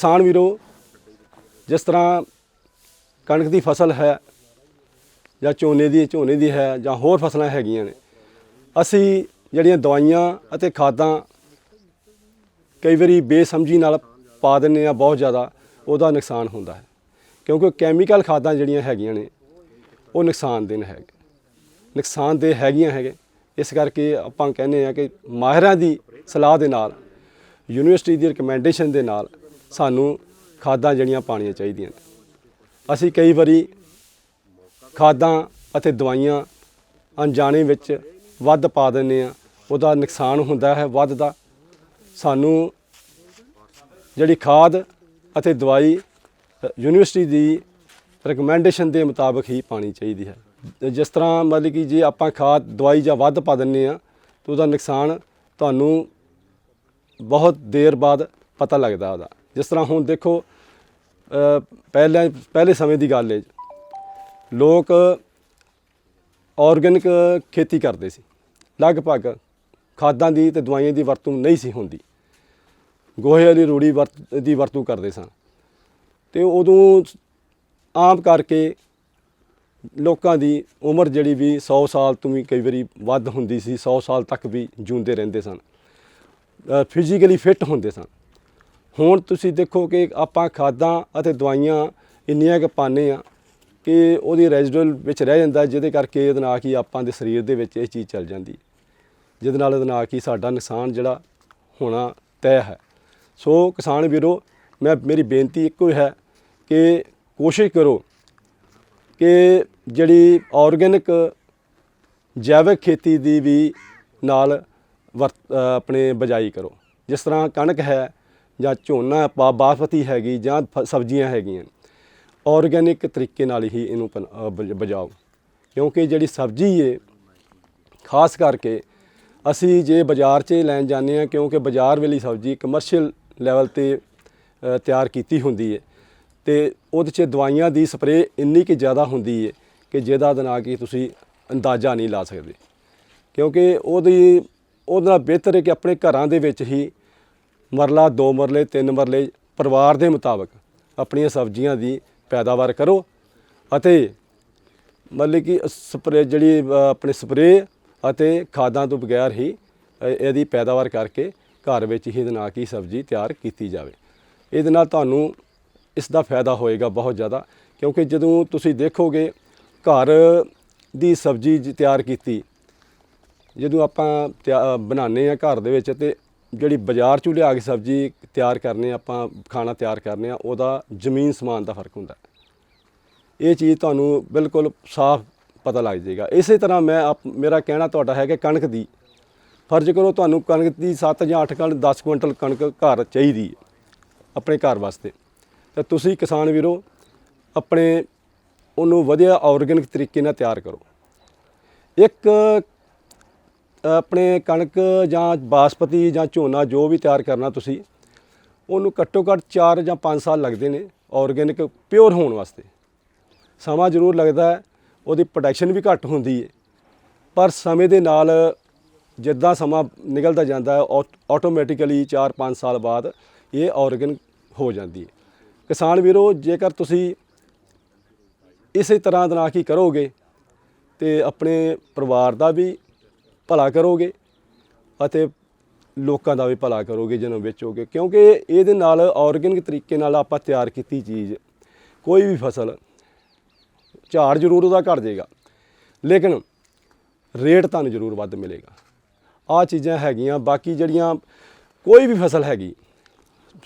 किसान वीरों, जिस तरह कणक की फसल है ਜਾਂ ਝੋਨੇ ਦੀ ਹੈ ਜਾਂ ਹੋਰ ਫਸਲਾਂ ਹੈਗੀਆਂ ਨੇ, ਅਸੀਂ ਜਿਹੜੀਆਂ ਦਵਾਈਆਂ ਅਤੇ ਖਾਦਾਂ ਕਈ ਵਾਰੀ ਬੇਸਮਝੀ ਨਾਲ ਪਾ ਦਿੰਦੇ ਹਾਂ, ਬਹੁਤ ਜ਼ਿਆਦਾ ਉਹਦਾ ਨੁਕਸਾਨ ਹੁੰਦਾ ਹੈ। ਕਿਉਂਕਿ ਕੈਮੀਕਲ ਖਾਦਾਂ ਜਿਹੜੀਆਂ ਹੈਗੀਆਂ ਨੇ ਉਹ ਨੁਕਸਾਨਦੇਹ ਹੈਗੇ। ਇਸ ਕਰਕੇ ਆਪਾਂ ਕਹਿੰਦੇ ਹਾਂ ਕਿ ਮਾਹਿਰਾਂ ਦੀ ਸਲਾਹ ਦੇ ਨਾਲ, ਯੂਨੀਵਰਸਿਟੀ ਦੀ ਰਿਕਮੈਂਡੇਸ਼ਨ ਦੇ ਨਾਲ ਸਾਨੂੰ ਖਾਦਾਂ ਜਿਹੜੀਆਂ ਪਾਉਣੀਆਂ ਚਾਹੀਦੀਆਂ ਨੇ। ਅਸੀਂ ਕਈ ਵਾਰੀ ਖਾਦਾਂ ਅਤੇ ਦਵਾਈਆਂ ਅਣਜਾਣੇ ਵਿੱਚ ਵੱਧ ਪਾ ਦਿੰਦੇ ਹਾਂ, ਉਹਦਾ ਨੁਕਸਾਨ ਹੁੰਦਾ ਹੈ ਵੱਧ ਦਾ। ਸਾਨੂੰ ਜਿਹੜੀ ਖਾਦ ਅਤੇ ਦਵਾਈ ਯੂਨੀਵਰਸਿਟੀ ਦੀ ਰਿਕਮੈਂਡੇਸ਼ਨ ਦੇ ਮੁਤਾਬਕ ਹੀ ਪਾਉਣੀ ਚਾਹੀਦੀ ਹੈ। ਜਿਸ ਤਰ੍ਹਾਂ ਮਤਲਬ ਕਿ ਜੇ ਆਪਾਂ ਖਾਦ ਦਵਾਈ ਜਾਂ ਵੱਧ ਪਾ ਦਿੰਦੇ ਹਾਂ ਤਾਂ ਉਹਦਾ ਨੁਕਸਾਨ ਤੁਹਾਨੂੰ ਬਹੁਤ ਦੇਰ ਬਾਅਦ ਪਤਾ ਲੱਗਦਾ ਉਹਦਾ। ਜਿਸ ਤਰ੍ਹਾਂ ਹੁਣ ਦੇਖੋ, ਪਹਿਲੇ ਸਮੇਂ ਦੀ ਗੱਲ ਹੈ, ਲੋਕ ਆਰਗੈਨਿਕ खेती ਕਰਦੇ ਸੀ, ਲਗਭਗ ਖਾਦਾਂ ਦੀ ਅਤੇ ਦਵਾਈਆਂ ਦੀ ਵਰਤੋਂ ਨਹੀਂ ਸੀ ਹੁੰਦੀ। ਗੋਹੇ ਵਾਲੀ ਰੂੜੀ ਦੀ ਵਰਤੋਂ ਕਰਦੇ ਸਨ ਅਤੇ ਉਦੋਂ ਆਮ ਕਰਕੇ ਲੋਕਾਂ ਦੀ ਉਮਰ ਜਿਹੜੀ ਵੀ 100 ਸਾਲ ਤੋਂ ਵੀ ਕਈ ਵਾਰੀ ਵੱਧ ਹੁੰਦੀ ਸੀ, 100 ਸਾਲ ਤੱਕ ਵੀ ਜਿਉਂਦੇ ਰਹਿੰਦੇ ਸਨ, ਫਿਜ਼ੀਕਲੀ ਫਿੱਟ ਹੁੰਦੇ ਸਨ। ਹੁਣ ਤੁਸੀਂ ਦੇਖੋ ਕਿ ਆਪਾਂ ਖਾਦਾਂ ਅਤੇ ਦਵਾਈਆਂ ਇੰਨੀਆਂ ਕੁ ਪਾਉਂਦੇ ਹਾਂ ਕਿ ਉਹਦੀ ਰੈਜ਼ੀਡੂਅਲ ਵਿੱਚ ਰਹਿ ਜਾਂਦਾ, ਜਿਹਦੇ ਕਰਕੇ ਇਹਦੇ ਨਾਲ ਕਿ ਆਪਾਂ ਦੇ ਸਰੀਰ ਦੇ ਵਿੱਚ ਇਹ ਚੀਜ਼ ਚੱਲ ਜਾਂਦੀ, ਜਿਹਦੇ ਨਾਲ ਕਿ ਸਾਡਾ ਨੁਕਸਾਨ ਜਿਹੜਾ ਹੋਣਾ ਤੈਅ ਹੈ। ਸੋ ਕਿਸਾਨ ਵੀਰੋ, ਮੇਰੀ ਬੇਨਤੀ ਇੱਕੋ ਹੀ ਹੈ ਕਿ ਕੋਸ਼ਿਸ਼ ਕਰੋ ਕਿ ਜਿਹੜੀ ਆਰਗੈਨਿਕ ਜੈਵਿਕ ਖੇਤੀ ਦੀ ਵੀ ਨਾਲ ਆਪਣੇ ਬਿਜਾਈ ਕਰੋ। ਜਿਸ ਤਰ੍ਹਾਂ ਕਣਕ ਹੈ ਜਾਂ ਝੋਨਾ ਬਾਸਮਤੀ ਹੈਗੀ ਜਾਂ ਸਬਜ਼ੀਆਂ ਹੈਗੀਆਂ, ਆਰਗੈਨਿਕ ਤਰੀਕੇ ਨਾਲ ਹੀ ਇਹਨੂੰ ਬਜਾਓ। ਕਿਉਂਕਿ ਜਿਹੜੀ ਸਬਜ਼ੀ ਹੈ, ਖਾਸ ਕਰਕੇ ਅਸੀਂ ਜੇ ਬਾਜ਼ਾਰ 'ਚ ਲੈਣ ਜਾਂਦੇ ਹਾਂ, ਕਿਉਂਕਿ ਬਾਜ਼ਾਰ ਵਾਲੀ ਸਬਜ਼ੀ ਕਮਰਸ਼ੀਅਲ ਲੈਵਲ 'ਤੇ ਤਿਆਰ ਕੀਤੀ ਹੁੰਦੀ ਹੈ ਅਤੇ ਉਹਦੇ 'ਚ ਦਵਾਈਆਂ ਦੀ ਸਪਰੇਅ ਇੰਨੀ ਕੁ ਜ਼ਿਆਦਾ ਹੁੰਦੀ ਹੈ ਕਿ ਜਿਹਦਾ ਨਾਲ ਕਿ ਤੁਸੀਂ ਅੰਦਾਜ਼ਾ ਨਹੀਂ ਲਾ ਸਕਦੇ। ਕਿਉਂਕਿ ਉਹਦੇ ਨਾਲ ਬਿਹਤਰ ਹੈ ਕਿ ਆਪਣੇ ਘਰਾਂ ਦੇ ਵਿੱਚ ਹੀ ਮਰਲਾ 2 ਮਰਲੇ 3 ਮਰਲੇ ਪਰਿਵਾਰ ਦੇ ਮੁਤਾਬਕ ਆਪਣੀਆਂ ਸਬਜ਼ੀਆਂ ਦੀ ਪੈਦਾਵਾਰ ਕਰੋ ਅਤੇ ਮਤਲਬ ਕਿ ਜਿਹੜੀ ਆਪਣੇ ਸਪਰੇਅ ਅਤੇ ਖਾਦਾਂ ਤੋਂ ਬਗੈਰ ਹੀ ਇਹਦੀ ਪੈਦਾਵਾਰ ਕਰਕੇ ਘਰ ਵਿੱਚ ਹੀ ਇਹਦੇ ਨਾਲ ਕੀ ਸਬਜ਼ੀ ਤਿਆਰ ਕੀਤੀ ਜਾਵੇ। ਇਹਦੇ ਨਾਲ ਤੁਹਾਨੂੰ ਇਸ ਦਾ ਫਾਇਦਾ ਹੋਏਗਾ ਬਹੁਤ ਜ਼ਿਆਦਾ। ਕਿਉਂਕਿ ਜਦੋਂ ਤੁਸੀਂ ਦੇਖੋਗੇ ਘਰ ਦੀ ਸਬਜ਼ੀ ਤਿਆਰ ਕੀਤੀ, ਜਦੋਂ ਆਪਾਂ ਬਣਾਉਂਦੇ ਹਾਂ ਘਰ ਦੇ ਵਿੱਚ, ਅਤੇ ਜਿਹੜੀ ਬਾਜ਼ਾਰ 'ਚੋਂ ਲਿਆ ਕੇ ਸਬਜ਼ੀ ਤਿਆਰ ਕਰਨੇ ਆਪਾਂ ਖਾਣਾ ਤਿਆਰ ਕਰਨੇ ਆ, ਉਹਦਾ ਜ਼ਮੀਨ ਸਮਾਨ ਦਾ ਫਰਕ ਹੁੰਦਾ। ਇਹ ਚੀਜ਼ ਤੁਹਾਨੂੰ ਬਿਲਕੁਲ ਸਾਫ਼ ਪਤਾ ਲੱਗ ਜਾਏਗਾ। ਇਸੇ ਤਰ੍ਹਾਂ ਮੇਰਾ ਕਹਿਣਾ ਤੁਹਾਡਾ ਹੈ ਕਿ ਕਣਕ ਦੀ ਫਰਜ਼ ਕਰੋ, ਤੁਹਾਨੂੰ ਕਣਕ ਦੀ 7 ਜਾਂ 8 ਕੁਇੰਟਲ 10 ਕੁਇੰਟਲ ਕਣਕ ਘਰ ਚਾਹੀਦੀ ਹੈ ਆਪਣੇ ਘਰ ਵਾਸਤੇ, ਤਾਂ ਤੁਸੀਂ ਕਿਸਾਨ ਵੀਰੋ ਆਪਣੇ ਉਹਨੂੰ ਵਧੀਆ ਆਰਗੈਨਿਕ ਤਰੀਕੇ ਨਾਲ ਤਿਆਰ ਕਰੋ। ਇੱਕ ਆਪਣੇ ਕਣਕ ਜਾਂ ਬਾਸਮਤੀ ਜਾਂ ਝੋਨਾ ਜੋ ਵੀ ਤਿਆਰ ਕਰਨਾ ਤੁਸੀਂ, ਉਹਨੂੰ ਘੱਟੋ ਘੱਟ 4 ਜਾਂ 5 ਸਾਲ ਲੱਗਦੇ ਨੇ ਆਰਗੈਨਿਕ ਪਿਓਰ ਹੋਣ ਵਾਸਤੇ। ਸਮਾਂ ਜ਼ਰੂਰ ਲੱਗਦਾ ਹੈ, ਉਹਦੀ ਪ੍ਰੋਡਕਸ਼ਨ ਵੀ ਘੱਟ ਹੁੰਦੀ ਹੈ, ਪਰ ਸਮੇਂ ਦੇ ਨਾਲ ਜਿੱਦਾਂ ਸਮਾਂ ਨਿਕਲਦਾ ਜਾਂਦਾ ਹੈ ਆਟੋਮੈਟਿਕਲੀ 4-5 ਸਾਲ ਬਾਅਦ ਇਹ ਆਰਗੈਨਿਕ ਹੋ ਜਾਂਦੀ ਹੈ। ਕਿਸਾਨ ਵੀਰੋ, ਜੇਕਰ ਤੁਸੀਂ ਇਸੇ ਤਰ੍ਹਾਂ ਦਾ ਕੀ ਕਰੋਗੇ ਤੇ ਆਪਣੇ ਪਰਿਵਾਰ ਦਾ ਵੀ ਭਲਾ ਕਰੋਗੇ ਅਤੇ ਲੋਕਾਂ ਦਾ ਵੀ ਭਲਾ ਕਰੋਗੇ ਜਿਹਨੂੰ ਵੇਚੋਗੇ। ਕਿਉਂਕਿ ਇਹਦੇ ਨਾਲ ਆਰਗੈਨਿਕ ਤਰੀਕੇ ਨਾਲ ਆਪਾਂ ਤਿਆਰ ਕੀਤੀ ਚੀਜ਼, ਕੋਈ ਵੀ ਫਸਲ, ਝਾੜ ਜ਼ਰੂਰ ਉਹਦਾ ਘੱਟ ਜਾਏਗਾ ਲੇਕਿਨ ਰੇਟ ਤੁਹਾਨੂੰ ਜ਼ਰੂਰ ਵੱਧ ਮਿਲੇਗਾ। ਆਹ ਚੀਜ਼ਾਂ ਹੈਗੀਆਂ। ਬਾਕੀ ਜਿਹੜੀਆਂ ਕੋਈ ਵੀ ਫਸਲ ਹੈਗੀ,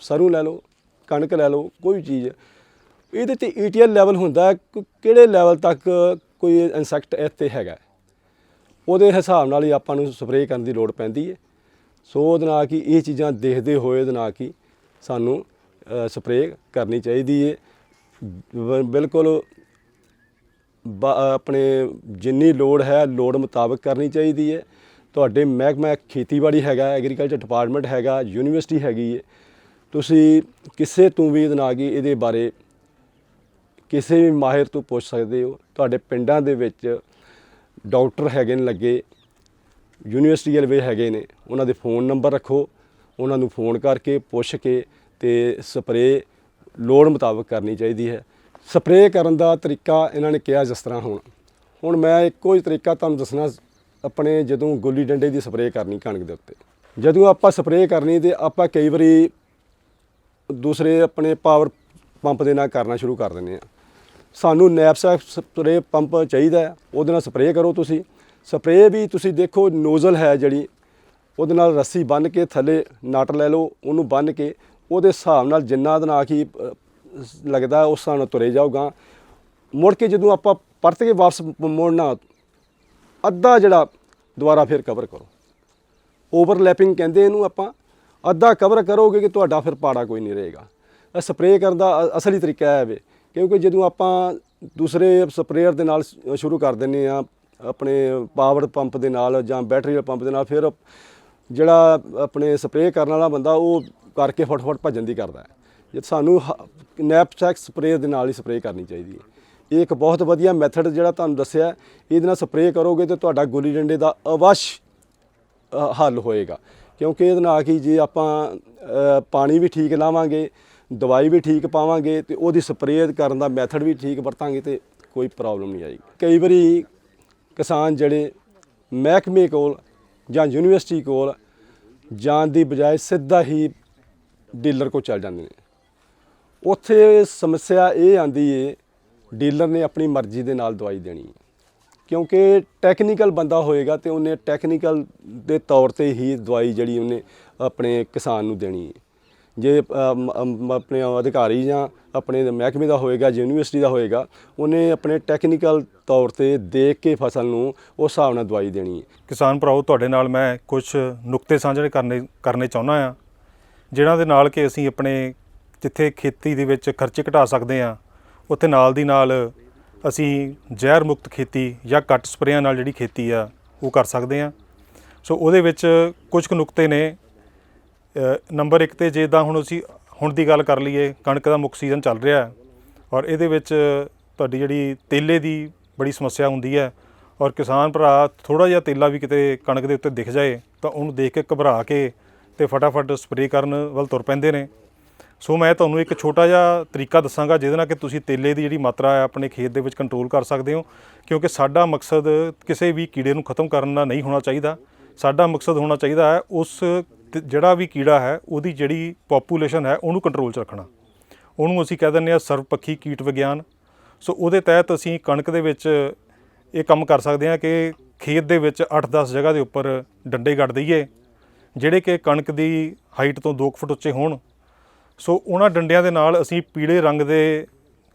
ਸਰੋਂ ਲੈ ਲਓ, ਕਣਕ ਲੈ ਲਓ, ਕੋਈ ਵੀ ਚੀਜ਼, ਇਹਦੇ 'ਤੇ ETL ਲੈਵਲ ਹੁੰਦਾ, ਕਿਹੜੇ ਲੈਵਲ ਤੱਕ ਕੋਈ ਇਨਸੈਕਟ ਇੱਥੇ ਹੈਗਾ, ਉਹਦੇ ਹਿਸਾਬ ਨਾਲ ਹੀ ਆਪਾਂ ਨੂੰ ਸਪਰੇਅ ਕਰਨ ਦੀ ਲੋੜ ਪੈਂਦੀ ਹੈ। ਸੋ ਉਹਦੇ ਨਾਲ ਕਿ ਇਹ ਚੀਜ਼ਾਂ ਦੇਖਦੇ ਹੋਏ ਉਹਦੇ ਨਾਲ ਕਿ ਸਾਨੂੰ ਸਪਰੇਅ ਕਰਨੀ ਚਾਹੀਦੀ ਹੈ। ਬਿਲਕੁਲ ਆਪਣੇ ਜਿੰਨੀ ਲੋੜ ਹੈ ਲੋੜ ਮੁਤਾਬਕ ਕਰਨੀ ਚਾਹੀਦੀ ਹੈ। ਤੁਹਾਡੇ ਮਹਿਕਮਾ ਖੇਤੀਬਾੜੀ ਹੈਗਾ, ਐਗਰੀਕਲਚਰ ਡਿਪਾਰਟਮੈਂਟ ਹੈਗਾ, ਯੂਨੀਵਰਸਿਟੀ ਹੈਗੀ ਹੈ, ਤੁਸੀਂ ਕਿਸੇ ਤੋਂ ਵੀ ਇਹਦੇ ਨਾਲ ਕਿ ਇਹਦੇ ਬਾਰੇ ਕਿਸੇ ਵੀ ਮਾਹਿਰ ਤੋਂ ਪੁੱਛ ਸਕਦੇ ਹੋ। ਤੁਹਾਡੇ ਪਿੰਡਾਂ ਦੇ ਵਿੱਚ ਡਾਕਟਰ ਹੈਗੇ ਨੇ ਲੱਗੇ, ਯੂਨੀਵਰਸਿਟੀ ਵਾਲੇ ਹੈਗੇ ਨੇ, ਉਹਨਾਂ ਦੇ फ़ोन ਨੰਬਰ ਰੱਖੋ, ਉਹਨਾਂ ਨੂੰ फ़ोन ਕਰਕੇ ਪੁੱਛ ਕੇ ਤੇ ਸਪਰੇਅ ਲੋੜ ਮੁਤਾਬਕ ਕਰਨੀ ਚਾਹੀਦੀ ਹੈ। ਸਪਰੇਅ ਕਰਨ ਦਾ ਤਰੀਕਾ ਇਹਨਾਂ ਨੇ ਕਿਹਾ ਜਿਸ ਤਰ੍ਹਾਂ ਹੁਣ ਮੈਂ ਇੱਕੋ ਹੀ ਤਰੀਕਾ ਤੁਹਾਨੂੰ ਦੱਸਣਾ। ਆਪਣੇ ਜਦੋਂ ਗੁੱਲੀ ਡੰਡੇ ਦੀ ਸਪਰੇਅ ਕਰਨੀ ਕਣਕ ਦੇ ਉੱਤੇ, ਜਦੋਂ ਆਪਾਂ ਸਪਰੇਅ ਕਰਨੀ ਤੇ ਆਪਾਂ ਕਈ ਵਾਰੀ ਦੂਸਰੇ ਆਪਣੇ ਪਾਵਰ ਪੰਪ ਦੇ ਨਾਲ ਕਰਨਾ ਸ਼ੁਰੂ ਕਰ ਦਿੰਦੇ ਆ। ਸਾਨੂੰ ਨੈਪਸੈਕ ਸਪਰੇਅ ਪੰਪ ਚਾਹੀਦਾ, ਉਹਦੇ ਨਾਲ ਸਪਰੇਅ ਕਰੋ। ਤੁਸੀਂ ਸਪਰੇਅ ਵੀ ਤੁਸੀਂ ਦੇਖੋ ਨੋਜ਼ਲ ਹੈ ਜਿਹੜੀ, ਉਹਦੇ ਨਾਲ ਰੱਸੀ ਬੰਨ੍ਹ ਕੇ ਥੱਲੇ ਨਟ ਲੈ ਲਓ, ਉਹਨੂੰ ਬੰਨ੍ਹ ਕੇ ਉਹਦੇ ਹਿਸਾਬ ਨਾਲ ਜਿੰਨਾ ਉਹਦੇ ਨਾਲ ਕੀ ਲੱਗਦਾ ਉਸ ਹਿਸਾਬ ਨਾਲ ਤੁਰੇ ਜਾਊਗਾ। ਮੁੜ ਕੇ ਜਦੋਂ ਆਪਾਂ ਪਰਤ ਕੇ ਵਾਪਸ ਮੋੜਨਾ, ਅੱਧਾ ਜਿਹੜਾ ਦੁਬਾਰਾ ਫਿਰ ਕਵਰ ਕਰੋ। ਓਵਰਲੈਪਿੰਗ ਕਹਿੰਦੇ ਇਹਨੂੰ ਆਪਾਂ। ਅੱਧਾ ਕਵਰ ਕਰੋਗੇ ਕਿ ਤੁਹਾਡਾ ਫਿਰ ਪਾੜਾ ਕੋਈ ਨਹੀਂ ਰਹੇਗਾ। ਇਹ ਸਪਰੇਅ ਕਰਨ ਦਾ ਅਸਲੀ ਤਰੀਕਾ ਹੈ ਵੇ, ਕਿਉਂਕਿ ਜਦੋਂ ਆਪਾਂ ਦੂਸਰੇ ਸਪਰੇਅਰ ਦੇ ਨਾਲ ਸ਼ੁਰੂ ਕਰ ਦਿੰਦੇ ਆ, ਆਪਣੇ ਪਾਵਰ ਪੰਪ ਦੇ ਨਾਲ ਜਾਂ ਬੈਟਰੀ ਵਾਲੇ ਪੰਪ ਦੇ ਨਾਲ, ਫਿਰ ਜਿਹੜਾ ਆਪਣੇ ਸਪਰੇਅ ਕਰਨ ਵਾਲਾ ਬੰਦਾ ਉਹ ਕਰਕੇ ਫਟਾਫਟ ਭੱਜਣ ਦੀ ਕਰਦਾ ਹੈ। ਜੇ ਸਾਨੂੰ ਨੈਪਸੈਕ ਸਪਰੇਅ ਦੇ ਨਾਲ ਹੀ ਸਪਰੇਅ ਕਰਨੀ ਚਾਹੀਦੀ ਹੈ। ਇਹ ਇੱਕ ਬਹੁਤ ਵਧੀਆ ਮੈਥਡ ਜਿਹੜਾ ਤੁਹਾਨੂੰ ਦੱਸਿਆ, ਇਹਦੇ ਨਾਲ ਸਪਰੇਅ ਕਰੋਗੇ ਤਾਂ ਤੁਹਾਡਾ ਗੁੱਲੀ ਡੰਡੇ ਦਾ ਅਵਸ਼ ਹੱਲ ਹੋਏਗਾ। ਕਿਉਂਕਿ ਇਹਦੇ ਨਾਲ ਕਿ ਜੇ ਆਪਾਂ ਪਾਣੀ ਵੀ ਠੀਕ ਲਾਵਾਂਗੇ, ਦਵਾਈ ਵੀ ਠੀਕ ਪਾਵਾਂਗੇ ਤੇ ਉਹਦੀ ਸਪਰੇਅ ਕਰਨ ਦਾ ਮੈਥਡ ਵੀ ਠੀਕ ਵਰਤਾਂਗੇ ਤੇ ਕੋਈ ਪ੍ਰੋਬਲਮ ਨਹੀਂ ਆਏਗੀ। ਕਈ ਵਾਰੀ ਕਿਸਾਨ ਜਿਹੜੇ ਮਹਿਕਮੇ ਕੋਲ ਜਾਂ ਯੂਨੀਵਰਸਿਟੀ ਕੋਲ ਜਾਣ ਦੀ ਬਜਾਏ ਸਿੱਧਾ ਹੀ ਡੀਲਰ ਕੋਲ ਚੱਲ ਜਾਂਦੇ ਨੇ। ਉੱਥੇ ਸਮੱਸਿਆ ਇਹ ਆਉਂਦੀ ਏ, ਡੀਲਰ ਨੇ ਆਪਣੀ ਮਰਜ਼ੀ ਦੇ ਨਾਲ ਦਵਾਈ ਦੇਣੀ ਹੈ, ਕਿਉਂਕਿ ਟੈਕਨੀਕਲ ਬੰਦਾ ਹੋਏਗਾ ਤੇ ਉਹਨੇ ਟੈਕਨੀਕਲ ਦੇ ਤੌਰ ਤੇ ਹੀ ਦਵਾਈ ਜਿਹੜੀ ਉਹਨੇ ਆਪਣੇ ਕਿਸਾਨ ਨੂੰ ਦੇਣੀ ਹੈ। ਜੇ ਆਪਣੇ ਅਧਿਕਾਰੀ ਜਾਂ ਆਪਣੇ ਮਹਿਕਮੇ ਦਾ ਹੋਏਗਾ, ਯੂਨੀਵਰਸਿਟੀ ਦਾ ਹੋਏਗਾ, ਉਹਨੇ ਆਪਣੇ ਟੈਕਨੀਕਲ ਤੌਰ ਤੇ ਦੇਖ ਕੇ ਫਸਲ ਨੂੰ ਉਸ ਹਿਸਾਬ ਨਾਲ ਦਵਾਈ ਦੇਣੀ ਹੈ। ਕਿਸਾਨ ਭਰਾਓ, ਤੁਹਾਡੇ ਨਾਲ ਮੈਂ ਕੁਝ ਨੁਕਤੇ ਸਾਂਝੇ ਕਰਨੇ ਚਾਹੁੰਦਾ ਹਾਂ, ਜਿਨ੍ਹਾਂ ਦੇ ਨਾਲ ਕਿ ਅਸੀਂ ਆਪਣੇ ਜਿੱਥੇ ਖੇਤੀ ਦੇ ਵਿੱਚ ਖਰਚੇ ਘਟਾ ਸਕਦੇ ਹਾਂ, ਉੱਥੇ ਨਾਲ ਦੀ ਨਾਲ ਅਸੀਂ ਜ਼ਹਿਰ ਮੁਕਤ ਖੇਤੀ ਜਾਂ ਘੱਟ ਸਪਰੇਆਂ ਨਾਲ ਜਿਹੜੀ ਖੇਤੀ ਆ ਉਹ ਕਰ ਸਕਦੇ ਹਾਂ। ਸੋ ਉਹਦੇ ਵਿੱਚ ਕੁਝ ਕੁ ਨੁਕਤੇ ਨੇ। ਨੰਬਰ 1 ਤੇ ਜਿੱਦਾਂ ਹੁਣ ਦੀ ਗੱਲ ਕਰ ਲਈਏ, ਕਣਕ ਦਾ ਮੁੱਖ ਸੀਜ਼ਨ ਚੱਲ ਰਿਹਾ ਔਰ ਇਹਦੇ ਵਿੱਚ ਤੁਹਾਡੀ ਜਿਹੜੀ ਤੇਲੇ ਦੀ ਬੜੀ ਸਮੱਸਿਆ ਹੁੰਦੀ ਹੈ ਔਰ ਕਿਸਾਨ ਭਰਾ ਥੋੜ੍ਹਾ ਜਿਹਾ ਤੇਲਾ ਵੀ ਕਿਤੇ ਕਣਕ ਦੇ ਉੱਤੇ ਦਿਖ ਜਾਏ ਤਾਂ ਉਹਨੂੰ ਦੇਖ ਕੇ ਘਬਰਾ ਕੇ ਤੇ ਫਟਾਫਟ ਸਪਰੇਅ ਕਰਨ ਵੱਲ ਤੁਰ ਪੈਂਦੇ ਨੇ। ਸੋ ਮੈਂ ਤੁਹਾਨੂੰ ਇੱਕ ਛੋਟਾ ਜਿਹਾ ਤਰੀਕਾ ਦੱਸਾਂਗਾ ਜਿਹਦੇ ਨਾਲ ਕਿ ਤੁਸੀਂ ਤੇਲੇ ਦੀ ਜਿਹੜੀ ਮਾਤਰਾ ਹੈ ਆਪਣੇ ਖੇਤ ਦੇ ਵਿੱਚ ਕੰਟਰੋਲ ਕਰ ਸਕਦੇ ਹੋ, ਕਿਉਂਕਿ ਸਾਡਾ ਮਕਸਦ ਕਿਸੇ ਵੀ ਕੀੜੇ ਨੂੰ ਖਤਮ ਕਰਨ ਦਾ ਨਹੀਂ ਹੋਣਾ ਚਾਹੀਦਾ। ਸਾਡਾ ਮਕਸਦ ਹੋਣਾ ਚਾਹੀਦਾ ਹੈ ਉਸ ਜਿਹੜਾ ਵੀ ਕੀੜਾ ਹੈ ਉਹਦੀ ਜਿਹੜੀ ਪੋਪੂਲੇਸ਼ਨ ਹੈ ਉਹਨੂੰ ਕੰਟਰੋਲ 'ਚ ਰੱਖਣਾ। ਉਹਨੂੰ ਅਸੀਂ ਕਹਿ ਦਿੰਦੇ ਹਾਂ ਸਰਵਪੱਖੀ ਕੀਟ ਵਿਗਿਆਨ। ਸੋ ਉਹਦੇ ਤਹਿਤ ਅਸੀਂ ਕਣਕ ਦੇ ਵਿੱਚ ਇਹ ਕੰਮ ਕਰ ਸਕਦੇ ਹਾਂ ਕਿ ਖੇਤ ਦੇ ਵਿੱਚ 8-10 ਜਗ੍ਹਾ ਦੇ ਉੱਪਰ ਡੰਡੇ ਗੱਡ ਦਈਏ, ਜਿਹੜੇ ਕਿ ਕਣਕ ਦੀ ਹਾਈਟ ਤੋਂ 2 ਫੁੱਟ ਉੱਚੇ ਹੋਣ। ਸੋ ਉਹਨਾਂ ਡੰਡਿਆਂ ਦੇ ਨਾਲ ਅਸੀਂ ਪੀਲੇ ਰੰਗ ਦੇ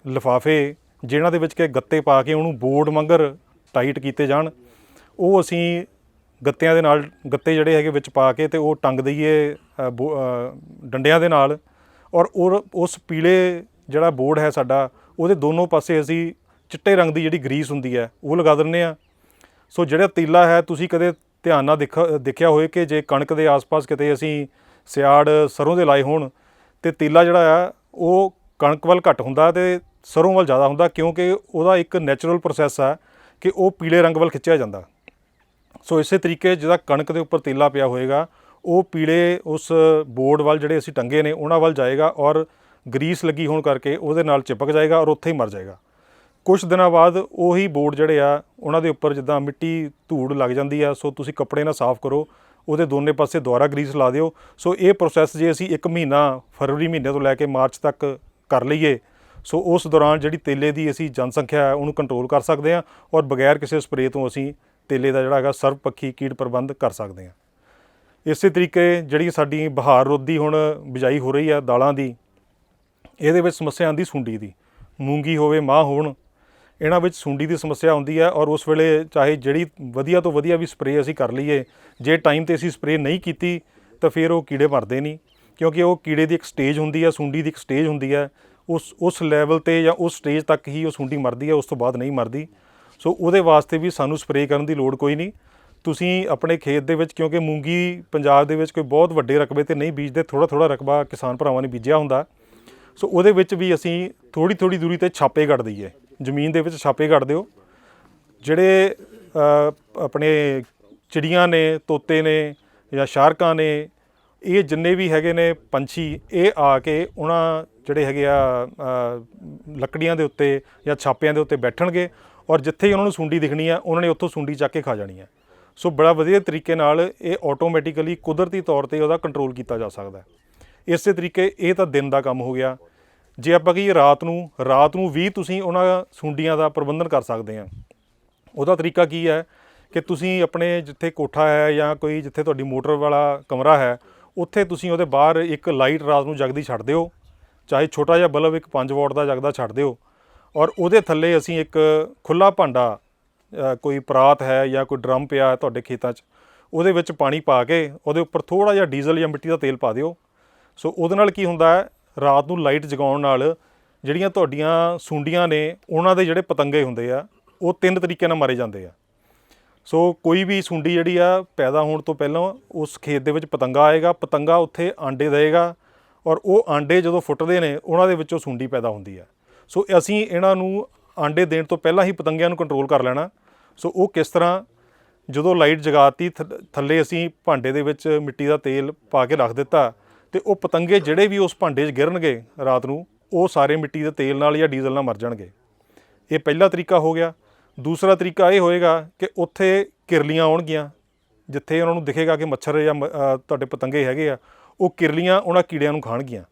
ਲਿਫਾਫੇ, ਜਿਨ੍ਹਾਂ ਦੇ ਵਿੱਚ ਕਿ ਗੱਤੇ ਪਾ ਕੇ ਉਹਨੂੰ ਬੋਰਡ ਵਾਂਗਰ ਟਾਈਟ ਕੀਤੇ ਜਾਣ, ਉਹ ਅਸੀਂ ਗੱਤਿਆਂ ਦੇ ਨਾਲ ਗੱਤੇ ਜਿਹੜੇ ਹੈਗੇ ਵਿੱਚ ਪਾ ਕੇ ਤੇ ਉਹ ਟੰਗ ਦਈਏ ਡੰਡਿਆਂ ਦੇ ਨਾਲ। ਔਰ ਉਸ ਪੀਲੇ ਜਿਹੜਾ ਬੋਰਡ ਹੈ ਸਾਡਾ, ਉਹਦੇ ਦੋਨੋਂ ਪਾਸੇ ਅਸੀਂ ਚਿੱਟੇ ਰੰਗ ਦੀ ਜਿਹੜੀ ਗਰੀਸ ਹੁੰਦੀ ਹੈ ਉਹ ਲਗਾ ਦਿੰਦੇ ਹਾਂ। ਸੋ ਜਿਹੜਾ ਤੀਲਾ ਹੈ, ਤੁਸੀਂ ਕਦੇ ਧਿਆਨ ਨਾਲ ਦੇਖਿਆ ਹੋਏ ਕਿ ਜੇ ਕਣਕ ਦੇ ਆਸ-ਪਾਸ ਕਿਤੇ ਅਸੀਂ ਸਿਆੜ ਸਰੋਂ ਦੇ ਲਾਏ ਹੋਣ ਤੇ ਤੀਲਾ ਜਿਹੜਾ ਆ ਉਹ ਕਣਕ ਵੱਲ ਘੱਟ ਹੁੰਦਾ ਤੇ ਸਰੋਂ ਵੱਲ ਜ਼ਿਆਦਾ ਹੁੰਦਾ, ਕਿਉਂਕਿ ਉਹਦਾ ਇੱਕ ਨੈਚੁਰਲ ਪ੍ਰੋਸੈਸ ਆ ਕਿ ਉਹ ਪੀਲੇ ਰੰਗ ਵੱਲ ਖਿੱਚਿਆ ਜਾਂਦਾ। ਸੋ ਇਸੇ ਤਰੀਕੇ ਜਿਹਦਾ ਕਣਕ ਦੇ ਉੱਪਰ ਤੀਲਾ ਪਿਆ ਹੋਏਗਾ ਉਹ ਪੀਲੇ ਉਸ ਬੋਰਡ ਵੱਲ ਜਿਹੜੇ ਅਸੀਂ ਟੰਗੇ ਨੇ ਉਹਨਾਂ ਵੱਲ ਜਾਏਗਾ ਔਰ ਗਰੀਸ ਲੱਗੀ ਹੋਣ ਕਰਕੇ ਉਹਦੇ ਨਾਲ ਚਿਪਕ ਜਾਏਗਾ ਔਰ ਉੱਥੇ ਹੀ ਮਰ ਜਾਏਗਾ। ਕੁਛ ਦਿਨਾਂ ਬਾਅਦ ਉਹੀ ਬੋਰਡ ਜਿਹੜੇ ਆ ਉਹਨਾਂ ਦੇ ਉੱਪਰ ਜਿੱਦਾਂ ਮਿੱਟੀ ਧੂੜ ਲੱਗ ਜਾਂਦੀ ਆ, ਸੋ ਤੁਸੀਂ ਕੱਪੜੇ ਨਾਲ ਸਾਫ਼ ਕਰੋ, ਉਹਦੇ ਦੋਨੇ ਪਾਸੇ ਦੁਬਾਰਾ ਗਰੀਸ ਲਾ ਦਿਓ। ਸੋ ਇਹ ਪ੍ਰੋਸੈਸ ਜੇ ਅਸੀਂ 1 ਮਹੀਨਾ, ਫਰਵਰੀ ਮਹੀਨੇ ਤੋਂ ਲੈ ਕੇ ਮਾਰਚ ਤੱਕ ਕਰ ਲਈਏ, ਸੋ ਉਸ ਦੌਰਾਨ ਜਿਹੜੀ ਤੇਲੇ ਦੀ ਅਸੀਂ ਜਨਸੰਖਿਆ ਹੈ ਉਹਨੂੰ ਕੰਟਰੋਲ ਕਰ ਸਕਦੇ ਹਾਂ ਔਰ ਬਗੈਰ ਕਿਸੇ ਸਪਰੇਅ ਤੋਂ ਅਸੀਂ ਤੇਲੇ ਦਾ ਜਿਹੜਾ ਹੈਗਾ ਸਰਵਪੱਖੀ ਕੀਟ ਪ੍ਰਬੰਧ ਕਰ ਸਕਦੇ ਹਾਂ। ਇਸੇ ਤਰੀਕੇ ਜਿਹੜੀ ਸਾਡੀ ਬਹਾਰ ਰੁੱਤ ਦੀ ਹੁਣ ਬਿਜਾਈ ਹੋ ਰਹੀ ਹੈ ਦਾਲਾਂ ਦੀ, ਇਹਦੇ ਵਿੱਚ ਸਮੱਸਿਆ ਆਉਂਦੀ ਸੁੰਡੀ ਦੀ। ਮੂੰਗੀ ਹੋਵੇ, ਮਾਹ ਹੋਣ, ਇਹਨਾਂ ਵਿੱਚ ਸੁੰਡੀ ਦੀ ਸਮੱਸਿਆ ਆਉਂਦੀ ਹੈ ਔਰ ਉਸ ਵੇਲੇ ਚਾਹੇ ਜਿਹੜੀ ਵਧੀਆ ਤੋਂ ਵਧੀਆ ਵੀ ਸਪਰੇਅ ਅਸੀਂ ਕਰ ਲਈਏ, ਜੇ ਟਾਈਮ 'ਤੇ ਅਸੀਂ ਸਪਰੇਅ ਨਹੀਂ ਕੀਤੀ ਤਾਂ ਫਿਰ ਉਹ ਕੀੜੇ ਮਰਦੇ ਨਹੀਂ, ਕਿਉਂਕਿ ਉਹ ਕੀੜੇ ਦੀ ਇੱਕ ਸਟੇਜ ਹੁੰਦੀ ਹੈ, ਸੁੰਡੀ ਦੀ ਇੱਕ ਸਟੇਜ ਹੁੰਦੀ ਹੈ। ਉਸ ਲੈਵਲ 'ਤੇ ਜਾਂ ਉਸ ਸਟੇਜ ਤੱਕ ਹੀ ਉਹ ਸੁੰਡੀ ਮਰਦੀ ਹੈ, ਉਸ ਤੋਂ ਬਾਅਦ ਨਹੀਂ ਮਰਦੀ। ਸੋ ਉਹਦੇ ਵਾਸਤੇ ਵੀ ਸਾਨੂੰ ਸਪਰੇਅ ਕਰਨ ਦੀ ਲੋੜ ਕੋਈ ਨਹੀਂ। ਤੁਸੀਂ ਆਪਣੇ ਖੇਤ ਦੇ ਵਿੱਚ, ਕਿਉਂਕਿ ਮੂੰਗੀ ਪੰਜਾਬ ਦੇ ਵਿੱਚ ਕੋਈ ਬਹੁਤ ਵੱਡੇ ਰਕਬੇ 'ਤੇ ਨਹੀਂ ਬੀਜਦੇ, ਥੋੜ੍ਹਾ ਰਕਬਾ ਕਿਸਾਨ ਭਰਾਵਾਂ ਨੇ ਬੀਜਿਆ ਹੁੰਦਾ, ਸੋ ਉਹਦੇ ਵਿੱਚ ਵੀ ਅਸੀਂ ਥੋੜ੍ਹੀ ਦੂਰੀ 'ਤੇ ਛਾਪੇ ਗੱਡ ਦਈਏ। ਜ਼ਮੀਨ ਦੇ ਵਿੱਚ ਛਾਪੇ ਗੱਡ ਦਿਓ। ਜਿਹੜੇ ਆਪਣੇ ਚਿੜੀਆਂ ਨੇ, ਤੋਤੇ ਨੇ ਜਾਂ ਸ਼ਾਰਕਾਂ ਨੇ, ਇਹ ਜਿੰਨੇ ਵੀ ਹੈਗੇ ਨੇ ਪੰਛੀ ਇਹ ਆ ਕੇ ਉਹਨਾਂ ਜਿਹੜੇ ਹੈਗੇ ਆ ਲੱਕੜੀਆਂ ਦੇ ਉੱਤੇ ਜਾਂ ਛਾਪਿਆਂ ਦੇ ਉੱਤੇ ਬੈਠਣਗੇ ਔਰ ਜਿੱਥੇ ਹੀ ਉਹਨਾਂ ਨੂੰ ਸੁੰਡੀ ਦਿਖਣੀ ਆ ਉਹਨਾਂ ਨੇ ਉੱਥੋਂ ਸੁੰਡੀ ਚੱਕ ਕੇ ਖਾ ਜਾਣੀ ਹੈ। ਸੋ ਬੜਾ ਵਧੀਆ ਤਰੀਕੇ ਨਾਲ ਇਹ ਆਟੋਮੈਟਿਕਲੀ ਕੁਦਰਤੀ ਤੌਰ ਤੇ ਉਹਦਾ ਕੰਟਰੋਲ ਕੀਤਾ ਜਾ ਸਕਦਾ ਹੈ। ਇਸੇ ਤਰੀਕੇ ਇਹ ਤਾਂ ਦਿਨ ਦਾ ਕੰਮ ਹੋ ਗਿਆ। ਜੇ ਆਪਾਂ ਕਹੀਏ ਰਾਤ ਨੂੰ ਵੀ ਤੁਸੀਂ ਉਹਨਾਂ ਸੁੰਡੀਆਂ ਦਾ ਪ੍ਰਬੰਧਨ ਕਰ ਸਕਦੇ ਆ। ਉਹਦਾ ਤਰੀਕਾ ਕੀ ਹੈ ਕਿ ਤੁਸੀਂ ਆਪਣੇ ਜਿੱਥੇ ਕੋਠਾ ਹੈ ਜਾਂ ਕੋਈ ਜਿੱਥੇ ਤੁਹਾਡੀ ਮੋਟਰ ਵਾਲਾ ਕਮਰਾ ਹੈ ਉੱਥੇ ਤੁਸੀਂ ਉਹਦੇ ਬਾਹਰ ਇੱਕ ਲਾਈਟ ਰਾਤ ਨੂੰ ਜਗਦੀ ਛੱਡ ਦਿਓ, ਚਾਹੇ ਛੋਟਾ ਜਿਹਾ ਬਲਬ ਇੱਕ 5 ਵਾਟ ਦਾ ਜਗਦਾ ਛੱਡ ਦਿਓ ਔਰ ਉਹਦੇ ਥੱਲੇ ਅਸੀਂ ਇੱਕ ਖੁੱਲ੍ਹਾ ਭਾਂਡਾ ਕੋਈ ਪਰਾਤ ਹੈ ਜਾਂ ਕੋਈ ਡਰਮ ਪਿਆ ਤੁਹਾਡੇ ਖੇਤਾਂ 'ਚ ਉਹਦੇ ਵਿੱਚ ਪਾਣੀ ਪਾ ਕੇ ਉਹਦੇ ਉੱਪਰ ਥੋੜ੍ਹਾ ਜਿਹਾ ਡੀਜ਼ਲ ਜਾਂ ਮਿੱਟੀ ਦਾ ਤੇਲ ਪਾ ਦਿਓ। ਸੋ ਉਹਦੇ ਨਾਲ ਕੀ ਹੁੰਦਾ ਹੈ, ਰਾਤ ਨੂੰ ਲਾਈਟ ਜਗਾਉਣ ਨਾਲ ਜਿਹੜੀਆਂ ਤੁਹਾਡੀਆਂ ਸੁੰਡੀਆਂ ਨੇ ਉਹਨਾਂ ਦੇ ਜਿਹੜੇ ਪਤੰਗੇ ਹੁੰਦੇ ਆ ਉਹ 3 ਤਰੀਕੇ ਨਾਲ ਮਾਰੇ ਜਾਂਦੇ ਆ। ਸੋ ਕੋਈ ਵੀ ਸੁੰਡੀ ਜਿਹੜੀ ਆ ਪੈਦਾ ਹੋਣ ਤੋਂ ਪਹਿਲਾਂ ਉਸ ਖੇਤ ਦੇ ਵਿੱਚ ਪਤੰਗਾ ਆਏਗਾ, ਪਤੰਗਾ ਉੱਥੇ ਆਂਡੇ ਦੇਵੇਗਾ ਔਰ ਉਹ ਆਂਡੇ ਜਦੋਂ ਫੁੱਟਦੇ ਨੇ ਉਹਨਾਂ ਦੇ ਵਿੱਚੋਂ ਸੁੰਡੀ ਪੈਦਾ ਹੁੰਦੀ ਹੈ। ਸੋ ਅਸੀਂ ਇਹਨਾਂ ਨੂੰ ਆਂਡੇ ਦੇਣ ਤੋਂ ਪਹਿਲਾਂ ਹੀ ਪਤੰਗਿਆਂ ਨੂੰ ਕੰਟਰੋਲ ਕਰ ਲੈਣਾ। ਸੋ ਉਹ ਕਿਸ ਤਰ੍ਹਾਂ, ਜਦੋਂ ਲਾਈਟ ਜਗਾਤੀ ਥੱਲੇ ਅਸੀਂ ਭਾਂਡੇ ਦੇ ਵਿੱਚ ਮਿੱਟੀ ਦਾ ਤੇਲ ਪਾ ਕੇ ਰੱਖ ਦਿੱਤਾ ਅਤੇ ਉਹ ਪਤੰਗੇ ਜਿਹੜੇ ਵੀ ਉਸ ਭਾਂਡੇ 'ਚ ਗਿਰਨਗੇ ਰਾਤ ਨੂੰ ਉਹ ਸਾਰੇ ਮਿੱਟੀ ਦੇ ਤੇਲ ਨਾਲ ਜਾਂ ਡੀਜ਼ਲ ਨਾਲ ਮਰ ਜਾਣਗੇ। ਇਹ ਪਹਿਲਾ ਤਰੀਕਾ ਹੋ ਗਿਆ। ਦੂਸਰਾ ਤਰੀਕਾ ਇਹ ਹੋਏਗਾ ਕਿ ਉੱਥੇ ਕਿਰਲੀਆਂ ਆਉਣਗੀਆਂ, ਜਿੱਥੇ ਉਹਨਾਂ ਨੂੰ ਦਿਖੇਗਾ ਕਿ ਮੱਛਰ ਜਾਂ ਤੁਹਾਡੇ ਪਤੰਗੇ ਹੈਗੇ ਆ, ਉਹ ਕਿਰਲੀਆਂ ਉਹਨਾਂ ਕੀੜਿਆਂ ਨੂੰ ਖਾਣਗੀਆਂ।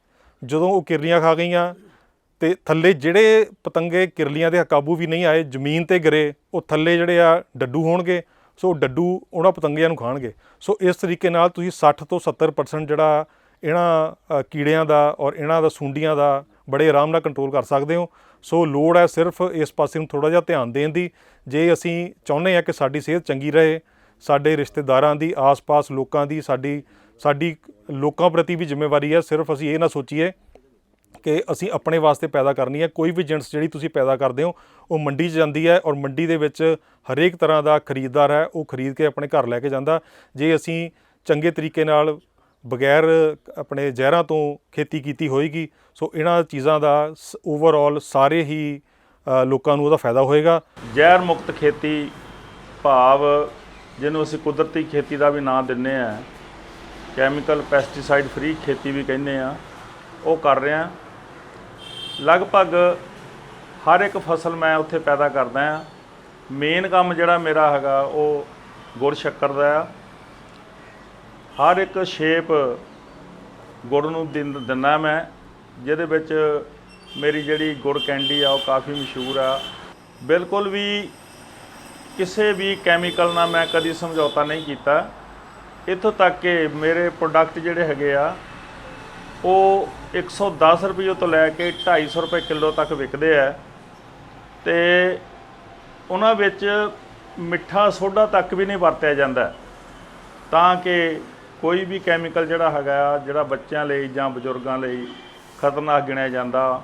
ਜਦੋਂ ਉਹ ਕਿਰਲੀਆਂ ਖਾ ਗਈਆਂ ਅਤੇ ਥੱਲੇ ਜਿਹੜੇ ਪਤੰਗੇ ਕਿਰਲੀਆਂ ਦੇ ਕਾਬੂ ਵੀ ਨਹੀਂ ਆਏ, ਜ਼ਮੀਨ 'ਤੇ ਗਿਰੇ, ਉਹ ਥੱਲੇ ਜਿਹੜੇ ਆ ਡੱਡੂ ਹੋਣਗੇ। ਸੋ ਡੱਡੂ ਉਹਨਾਂ ਪਤੰਗਿਆਂ ਨੂੰ ਖਾਣਗੇ। ਸੋ ਇਸ ਤਰੀਕੇ ਨਾਲ ਤੁਸੀਂ 60 ਤੋਂ 70% ਜਿਹੜਾ ਇਹਨਾਂ ਕੀੜਿਆਂ ਦਾ ਔਰ ਇਹਨਾਂ ਦਾ ਸੁੰਡੀਆਂ ਦਾ ਬੜੇ ਆਰਾਮ ਨਾਲ ਕੰਟਰੋਲ ਕਰ ਸਕਦੇ ਹੋ। ਸੋ ਲੋੜ ਹੈ ਸਿਰਫ ਇਸ ਪਾਸੇ ਨੂੰ ਥੋੜ੍ਹਾ ਜਿਹਾ ਧਿਆਨ ਦੇਣ ਦੀ। ਜੇ ਅਸੀਂ ਚਾਹੁੰਦੇ ਹਾਂ ਕਿ ਸਾਡੀ ਸਿਹਤ ਚੰਗੀ ਰਹੇ, ਸਾਡੇ ਰਿਸ਼ਤੇਦਾਰਾਂ ਦੀ, ਆਸ-ਪਾਸ ਲੋਕਾਂ ਦੀ, ਸਾਡੀ ਲੋਕਾਂ ਪ੍ਰਤੀ ਵੀ ਜ਼ਿੰਮੇਵਾਰੀ ਹੈ। ਸਿਰਫ ਅਸੀਂ ਇਹ ਨਾ ਸੋਚੀਏ ਕਿ ਅਸੀਂ ਆਪਣੇ ਵਾਸਤੇ ਪੈਦਾ ਕਰਨੀ ਹੈ। ਕੋਈ ਵੀ ਜਿਣਸ ਜਿਹੜੀ ਤੁਸੀਂ ਪੈਦਾ ਕਰਦੇ ਹੋ ਉਹ ਮੰਡੀ 'ਚ ਜਾਂਦੀ ਹੈ ਔਰ ਮੰਡੀ ਦੇ ਵਿੱਚ ਹਰੇਕ ਤਰ੍ਹਾਂ ਦਾ ਖਰੀਦਦਾਰ ਹੈ, ਉਹ ਖਰੀਦ ਕੇ ਆਪਣੇ ਘਰ ਲੈ ਕੇ ਜਾਂਦਾ। ਜੇ ਅਸੀਂ ਚੰਗੇ ਤਰੀਕੇ ਨਾਲ ਬਗੈਰ ਆਪਣੇ ਜ਼ਹਿਰਾਂ ਤੋਂ ਖੇਤੀ ਕੀਤੀ ਹੋਏਗੀ ਸੋ ਇਹਨਾਂ ਚੀਜ਼ਾਂ ਦਾ ਓਵਰਆਲ ਸਾਰੇ ਹੀ ਲੋਕਾਂ ਨੂੰ ਉਹਦਾ ਫਾਇਦਾ ਹੋਏਗਾ। ਜ਼ਹਿਰ ਮੁਕਤ ਖੇਤੀ ਭਾਵ ਜਿਹਨੂੰ ਅਸੀਂ ਕੁਦਰਤੀ ਖੇਤੀ ਦਾ ਵੀ ਨਾਂ ਦਿੰਦੇ ਹਾਂ, ਕੈਮੀਕਲ ਪੈਸਟੀਸਾਈਡ ਫਰੀ ਖੇਤੀ ਵੀ ਕਹਿੰਦੇ ਆ, ਉਹ ਕਰ ਰਿਹਾ। ਲਗਭਗ ਹਰ ਇੱਕ ਫਸਲ ਮੈਂ ਉੱਥੇ ਪੈਦਾ ਕਰਦਾ ਹਾਂ। ਮੇਨ ਕੰਮ ਜਿਹੜਾ ਮੇਰਾ ਹੈਗਾ ਉਹ ਗੁੜ ਸ਼ੱਕਰ ਦਾ ਆ। ਹਰ ਇੱਕ ਸ਼ੇਪ ਗੁੜ ਨੂੰ ਦਿੰਦਾ ਮੈਂ, ਜਿਹਦੇ ਵਿੱਚ ਮੇਰੀ ਜਿਹੜੀ ਗੁੜ ਕੈਂਡੀ ਆ ਉਹ ਕਾਫੀ ਮਸ਼ਹੂਰ ਆ। ਬਿਲਕੁਲ ਵੀ ਕਿਸੇ ਵੀ ਕੈਮੀਕਲ ਨਾਲ ਮੈਂ ਕਦੀ ਸਮਝੌਤਾ ਨਹੀਂ ਕੀਤਾ। ਇੱਥੋਂ ਤੱਕ ਕਿ ਮੇਰੇ ਪ੍ਰੋਡਕਟ ਜਿਹੜੇ ਹੈਗੇ ਆ ਉਹ 110 ਰੁਪਏ ਤੋਂ ਲੈ ਕੇ 250 ਰੁਪਏ ਕਿਲੋ ਤੱਕ ਵਿਕਦੇ ਆ ਅਤੇ ਉਹਨਾਂ ਵਿੱਚ ਮਿੱਠਾ ਸੋਡਾ ਤੱਕ ਵੀ ਨਹੀਂ ਵਰਤਿਆ ਜਾਂਦਾ, ਤਾਂ ਕਿ ਕੋਈ ਵੀ ਕੈਮੀਕਲ ਜਿਹੜਾ ਹੈਗਾ ਜਿਹੜਾ ਬੱਚਿਆਂ ਲਈ ਜਾਂ ਬਜ਼ੁਰਗਾਂ ਲਈ ਖਤਰਨਾਕ ਗਿਣਿਆ ਜਾਂਦਾ,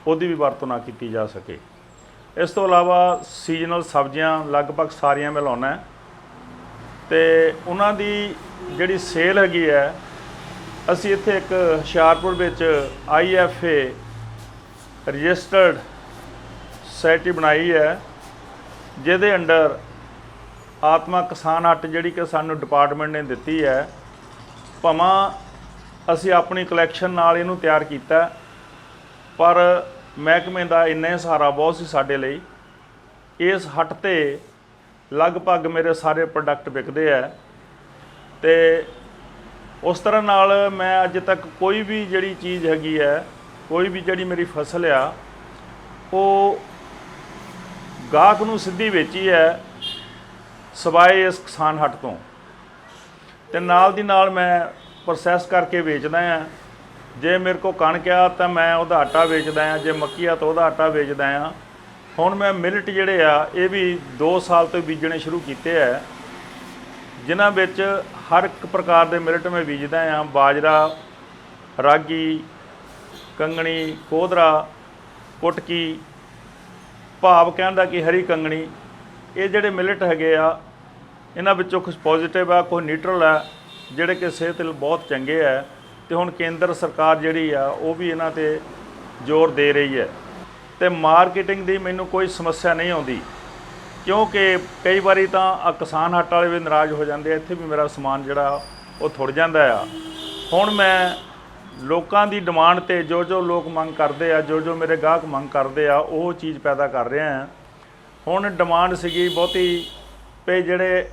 ਉਹਦੀ ਵੀ ਵਰਤੋਂ ਨਾ ਕੀਤੀ ਜਾ ਸਕੇ। ਇਸ ਤੋਂ ਇਲਾਵਾ ਸੀਜ਼ਨਲ ਸਬਜ਼ੀਆਂ ਲਗਭਗ ਸਾਰੀਆਂ ਮੈਂ ਲਾਉਣਾ ਅਤੇ ਉਹਨਾਂ ਦੀ ਜਿਹੜੀ ਸੇਲ ਹੈਗੀ ਹੈ, ਅਸੀਂ ਇੱਥੇ ਇੱਕ ਹੁਸ਼ਿਆਰਪੁਰ ਵਿੱਚ IFA ਰਜਿਸਟਰਡ ਸੁਸਾਇਟੀ ਬਣਾਈ ਹੈ, ਜਿਹਦੇ ਅੰਡਰ ਆਤਮਾ ਕਿਸਾਨ ਹੱਟ ਜਿਹੜੀ ਕਿ ਸਾਨੂੰ ਡਿਪਾਰਟਮੈਂਟ ਨੇ ਦਿੱਤੀ ਹੈ। ਭਾਵੇਂ ਅਸੀਂ ਆਪਣੀ ਕਲੈਕਸ਼ਨ ਨਾਲ ਇਹਨੂੰ ਤਿਆਰ ਕੀਤਾ, ਪਰ ਮਹਿਕਮੇ ਦਾ ਇੰਨਾ ਸਹਾਰਾ ਬਹੁਤ ਸੀ ਸਾਡੇ ਲਈ। ਇਸ ਹੱਟ 'ਤੇ ਲਗਭਗ ਮੇਰੇ ਸਾਰੇ ਪ੍ਰੋਡਕਟ ਵਿਕਦੇ ਹੈ ਅਤੇ ਉਸ ਤਰ੍ਹਾਂ ਨਾਲ ਮੈਂ ਅੱਜ ਤੱਕ ਕੋਈ ਵੀ ਜਿਹੜੀ ਚੀਜ਼ ਹੈਗੀ ਹੈ, ਕੋਈ ਵੀ ਜਿਹੜੀ ਮੇਰੀ ਫਸਲ ਆ, ਉਹ ਗਾਹਕ ਨੂੰ ਸਿੱਧੀ ਵੇਚੀ ਹੈ ਸਿਵਾਏ ਇਸ ਕਿਸਾਨ ਹੱਟ ਤੋਂ। ਅਤੇ ਨਾਲ ਦੀ ਨਾਲ ਮੈਂ ਪ੍ਰੋਸੈਸ ਕਰਕੇ ਵੇਚਦਾ ਹਾਂ। ਜੇ ਮੇਰੇ ਕੋਲ ਕਣਕ ਆ ਤਾਂ ਮੈਂ ਉਹਦਾ ਆਟਾ ਵੇਚਦਾ ਹਾਂ, ਜੇ ਮੱਕੀ ਆ ਤਾਂ ਉਹਦਾ ਆਟਾ ਵੇਚਦਾ ਹਾਂ। ਹੁਣ ਮੈਂ ਮਿਲਟ ਜਿਹੜੇ ਆ ਇਹ ਵੀ 2 ਸਾਲ ਤੋਂ ਬੀਜਣੇ ਸ਼ੁਰੂ ਕੀਤੇ ਹੈ, ਜਿਨ੍ਹਾਂ ਵਿੱਚ ਹਰ ਇੱਕ ਪ੍ਰਕਾਰ ਦੇ ਮਿਲਟ ਮੈਂ ਬੀਜਦਾ ਹਾਂ। ਬਾਜਰਾ, ਰਾਗੀ, ਕੰਗਣੀ, ਕੋਧਰਾ, ਕੁਟਕੀ, ਭਾਵ ਕਹਿਣ ਦਾ ਕਿ ਹਰੀ ਕੰਗਣੀ, ਇਹ ਜਿਹੜੇ ਮਿਲਟ ਹੈਗੇ ਆ ਇਹਨਾਂ ਵਿੱਚੋਂ ਕੁਝ ਪੋਜ਼ੀਟਿਵ ਆ, ਕੁਝ ਨਿਊਟਰਲ ਆ, ਜਿਹੜੇ ਕਿ ਸਿਹਤ ਲਈ ਬਹੁਤ ਚੰਗੇ ਹੈ। ਅਤੇ ਹੁਣ ਕੇਂਦਰ ਸਰਕਾਰ ਜਿਹੜੀ ਆ ਉਹ ਵੀ ਇਹਨਾਂ 'ਤੇ ਜ਼ੋਰ ਦੇ ਰਹੀ ਹੈ ਅਤੇ ਮਾਰਕੀਟਿੰਗ ਦੀ ਮੈਨੂੰ ਕੋਈ ਸਮੱਸਿਆ ਨਹੀਂ ਆਉਂਦੀ, ਕਿਉਂਕਿ ਕਈ ਵਾਰੀ ਤਾਂ ਕਿਸਾਨ ਹੱਟ ਵਾਲੇ ਵੀ ਨਾਰਾਜ਼ ਹੋ ਜਾਂਦੇ ਆ। ਇੱਥੇ ਵੀ ਮੇਰਾ ਸਮਾਨ ਜਿਹੜਾ ਉਹ ਥੁੜ ਜਾਂਦਾ ਆ, ਹੁਣ ਮੈਂ ਲੋਕਾਂ ਦੀ ਡਿਮਾਂਡ ਤੇ ਜੋ ਲੋਕ ਮੰਗ ਕਰਦੇ ਆ, ਜੋ ਮੇਰੇ ਗਾਹਕ ਮੰਗ ਕਰਦੇ ਆ, ਉਹ ਚੀਜ਼ ਪੈਦਾ ਕਰ ਰਿਹਾ ਹਾਂ। ਹੁਣ ਡਿਮਾਂਡ ਸੀਗੀ ਬਹੁਤੀ ਵੀ ਜਿਹੜੇ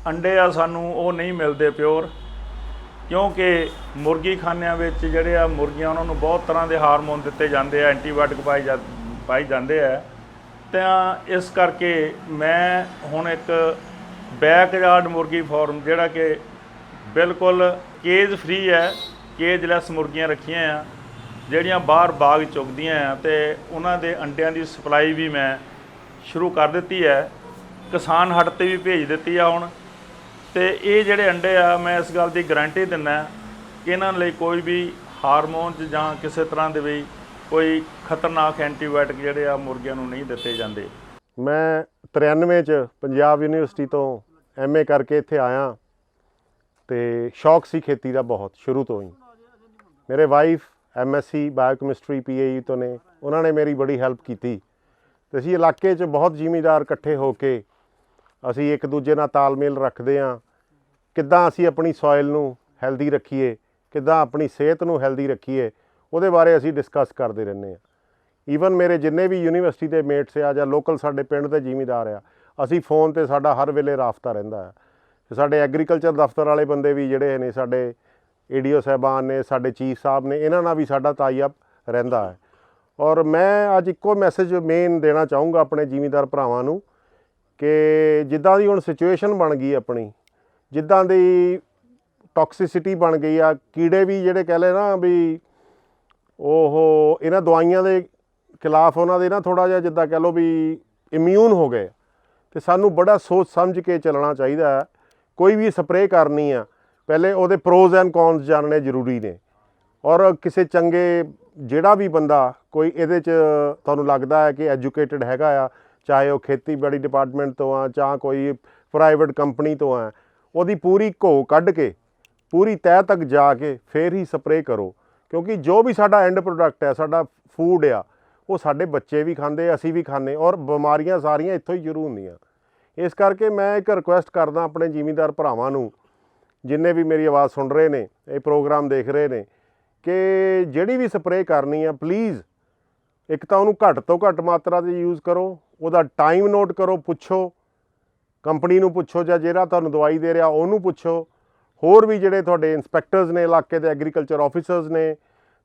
ਅੰਡੇ ਆ ਸਾਨੂੰ ਉਹ ਨਹੀਂ ਮਿਲਦੇ ਪਿਓਰ, ਕਿਉਂਕਿ ਮੁਰਗੀ ਖਾਨਿਆਂ ਵਿੱਚ ਜਿਹੜੇ ਆ ਮੁਰਗੀਆਂ ਉਹਨਾਂ ਨੂੰ ਬਹੁਤ ਤਰ੍ਹਾਂ ਦੇ ਹਾਰਮੋਨ ਦਿੱਤੇ ਜਾਂਦੇ ਆ, ਐਂਟੀਬਾਇਓਟਿਕ ਪਾਏ ਜਾਂਦੇ ਆ। ਤਾਂ ਇਸ ਕਰਕੇ ਮੈਂ ਹੁਣ ਇੱਕ ਬੈਕਯਾਰਡ ਮੁਰਗੀ ਫਾਰਮ ਜਿਹੜਾ ਕਿ ਬਿਲਕੁਲ ਕੇਜ ਫ੍ਰੀ ਹੈ, ਕੇਜਲੈਸ ਮੁਰਗੀਆਂ ਰੱਖੀਆਂ ਆ ਜਿਹੜੀਆਂ ਬਾਹਰ ਬਾਗ ਚੁਗਦੀਆਂ ਆ, ਅਤੇ ਉਹਨਾਂ ਦੇ ਅੰਡਿਆਂ ਦੀ ਸਪਲਾਈ ਵੀ ਮੈਂ ਸ਼ੁਰੂ ਕਰ ਦਿੱਤੀ ਹੈ। ਕਿਸਾਨ ਹੱਟ 'ਤੇ ਵੀ ਭੇਜ ਦਿੱਤੀ ਆ ਹੁਣ। ਅਤੇ ਇਹ ਜਿਹੜੇ ਅੰਡੇ ਆ ਮੈਂ ਇਸ ਗੱਲ ਦੀ ਗਰੰਟੀ ਦਿੰਦਾ ਕਿ ਇਹਨਾਂ ਲਈ ਕੋਈ ਵੀ ਹਾਰਮੋਨਸ ਜਾਂ ਕਿਸੇ ਤਰ੍ਹਾਂ ਦੇ ਵੀ ਕੋਈ ਖਤਰਨਾਕ ਐਂਟੀਬਾਇਓਟਿਕ ਜਿਹੜੇ ਆ ਮੁਰਗੀਆਂ ਨੂੰ ਨਹੀਂ ਦਿੱਤੇ ਜਾਂਦੇ। ਮੈਂ 93 'ਚ ਪੰਜਾਬ ਯੂਨੀਵਰਸਿਟੀ ਤੋਂ MA ਕਰਕੇ ਇੱਥੇ ਆਇਆ ਅਤੇ ਸ਼ੌਕ ਸੀ ਖੇਤੀ ਦਾ ਬਹੁਤ ਸ਼ੁਰੂ ਤੋਂ ਹੀ। ਮੇਰੇ ਵਾਈਫ MSc ਬਾਇਓਕੈਮਿਸਟਰੀ PAU ਤੋਂ ਨੇ, ਉਹਨਾਂ ਨੇ ਮੇਰੀ ਬੜੀ ਹੈਲਪ ਕੀਤੀ ਅਤੇ ਅਸੀਂ ਇਲਾਕੇ 'ਚ ਬਹੁਤ ਜ਼ਿਮੀਂਦਾਰ ਇਕੱਠੇ ਹੋ ਕੇ ਅਸੀਂ ਇੱਕ ਦੂਜੇ ਨਾਲ ਤਾਲਮੇਲ ਰੱਖਦੇ ਹਾਂ, ਕਿੱਦਾਂ ਅਸੀਂ ਆਪਣੀ ਸੋਇਲ ਨੂੰ ਹੈਲਦੀ ਰੱਖੀਏ, ਕਿੱਦਾਂ ਆਪਣੀ ਸਿਹਤ ਨੂੰ ਹੈਲਦੀ ਰੱਖੀਏ, ਉਹਦੇ ਬਾਰੇ ਅਸੀਂ ਡਿਸਕਸ ਕਰਦੇ ਰਹਿੰਦੇ ਹਾਂ। ਈਵਨ ਮੇਰੇ ਜਿੰਨੇ ਵੀ ਯੂਨੀਵਰਸਿਟੀ ਦੇ ਮੇਟਸ ਆ ਜਾਂ ਲੋਕਲ ਸਾਡੇ ਪਿੰਡ ਦੇ ਜ਼ਿਮੀਂਦਾਰ ਆ, ਅਸੀਂ ਫੋਨ 'ਤੇ ਸਾਡਾ ਹਰ ਵੇਲੇ ਰਾਬਤਾ ਰਹਿੰਦਾ ਹੈ। ਅਤੇ ਸਾਡੇ ਐਗਰੀਕਲਚਰ ਦਫ਼ਤਰ ਵਾਲੇ ਬੰਦੇ ਵੀ ਜਿਹੜੇ ਨੇ, ਸਾਡੇ ADO ਸਾਹਿਬਾਨ ਨੇ, ਸਾਡੇ ਚੀਫ ਸਾਹਿਬ ਨੇ, ਇਹਨਾਂ ਨਾਲ ਵੀ ਸਾਡਾ ਟਾਈ ਅਪ ਰਹਿੰਦਾ ਹੈ। ਔਰ ਮੈਂ ਅੱਜ ਇੱਕੋ ਮੈਸੇਜ ਮੇਨ ਦੇਣਾ ਚਾਹੂੰਗਾ ਆਪਣੇ ਜ਼ਿਮੀਂਦਾਰ ਭਰਾਵਾਂ ਨੂੰ ਕਿ ਜਿੱਦਾਂ ਦੀ ਹੁਣ ਸਿਚੁਏਸ਼ਨ ਬਣ ਗਈ ਆਪਣੀ, ਜਿੱਦਾਂ ਦੀ ਟੌਕਸਿਸਿਟੀ ਬਣ ਗਈ ਆ, ਕੀੜੇ ਵੀ ਜਿਹੜੇ ਕਹਿ ਲਏ ਨਾ ਵੀ ਉਹ ਇਹਨਾਂ ਦਵਾਈਆਂ ਦੇ ਖਿਲਾਫ ਉਹਨਾਂ ਦੇ ਨਾ ਥੋੜ੍ਹਾ ਜਿਹਾ ਜਿੱਦਾਂ ਕਹਿ ਲਓ ਵੀ ਇਮਿਊਨ ਹੋ ਗਏ, ਅਤੇ ਸਾਨੂੰ ਬੜਾ ਸੋਚ ਸਮਝ ਕੇ ਚੱਲਣਾ ਚਾਹੀਦਾ ਹੈ। ਕੋਈ ਵੀ ਸਪਰੇਅ ਕਰਨੀ ਆ ਪਹਿਲੇ ਉਹਦੇ ਪ੍ਰੋਜ਼ ਐਂਡ ਕੌਨਸ ਜਾਣਨੇ ਜ਼ਰੂਰੀ ਨੇ। ਔਰ ਕਿਸੇ ਚੰਗੇ ਜਿਹੜਾ ਵੀ ਬੰਦਾ ਕੋਈ ਇਹਦੇ 'ਚ ਤੁਹਾਨੂੰ ਲੱਗਦਾ ਹੈ ਕਿ ਐਜੂਕੇਟਡ ਹੈਗਾ ਆ, ਚਾਹੇ ਉਹ ਖੇਤੀਬਾੜੀ ਡਿਪਾਰਟਮੈਂਟ ਤੋਂ ਆ ਜਾਂ ਕੋਈ ਪ੍ਰਾਈਵੇਟ ਕੰਪਨੀ ਤੋਂ ਆ, ਉਹਦੀ ਪੂਰੀ ਘੋ ਕੱਢ ਕੇ ਪੂਰੀ ਤਹਿ ਤੱਕ ਜਾ ਕੇ ਫਿਰ ਹੀ ਸਪਰੇਅ ਕਰੋ, ਕਿਉਂਕਿ ਜੋ ਵੀ ਸਾਡਾ ਐਂਡ ਪ੍ਰੋਡਕਟ ਹੈ, ਸਾਡਾ ਫੂਡ ਆ, ਉਹ ਸਾਡੇ ਬੱਚੇ ਵੀ ਖਾਂਦੇ, ਅਸੀਂ ਵੀ ਖਾਂਦੇ, ਔਰ ਬਿਮਾਰੀਆਂ ਸਾਰੀਆਂ ਇੱਥੋਂ ਹੀ ਸ਼ੁਰੂ ਹੁੰਦੀਆਂ। ਇਸ ਕਰਕੇ ਮੈਂ ਇੱਕ ਰਿਕੁਐਸਟ ਕਰਦਾ ਆਪਣੇ ਜ਼ਿਮੀਂਦਾਰ ਭਰਾਵਾਂ ਨੂੰ, ਜਿੰਨੇ ਵੀ ਮੇਰੀ ਆਵਾਜ਼ ਸੁਣ ਰਹੇ ਨੇ, ਇਹ ਪ੍ਰੋਗਰਾਮ ਦੇਖ ਰਹੇ ਨੇ, ਕਿ ਜਿਹੜੀ ਵੀ ਸਪਰੇਅ ਕਰਨੀ ਆ ਪਲੀਜ਼ ਇੱਕ ਤਾਂ ਉਹਨੂੰ ਘੱਟ ਤੋਂ ਘੱਟ ਮਾਤਰਾ 'ਚ ਯੂਜ਼ ਕਰੋ, ਉਹਦਾ ਟਾਈਮ ਨੋਟ ਕਰੋ, ਪੁੱਛੋ ਕੰਪਨੀ ਨੂੰ, ਪੁੱਛੋ ਜਾਂ ਜਿਹੜਾ ਤੁਹਾਨੂੰ ਦਵਾਈ ਦੇ ਰਿਹਾ ਉਹਨੂੰ ਪੁੱਛੋ। ਹੋਰ ਵੀ ਜਿਹੜੇ ਤੁਹਾਡੇ ਇੰਸਪੈਕਟਰਸ ਨੇ ਇਲਾਕੇ ਦੇ, ਐਗਰੀਕਲਚਰ ਆਫਿਸਰਸ ਨੇ